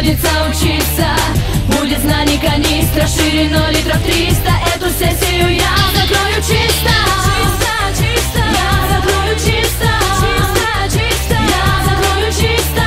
приходится учиться. Будет знаний канистра, ширину литров 300. Эту сессию я закрою чисто. Я закрою чисто. Я закрою чисто. Я закрою чисто.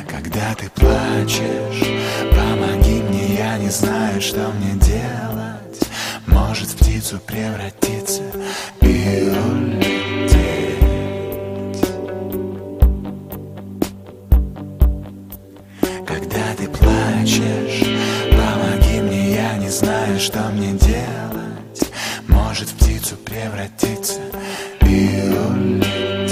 Когда ты плачешь, помоги мне, я не знаю, что мне делать. Может в птицу превратиться и улететь. Когда ты плачешь, помоги мне, я не знаю, что мне делать. Может в птицу превратиться и улететь.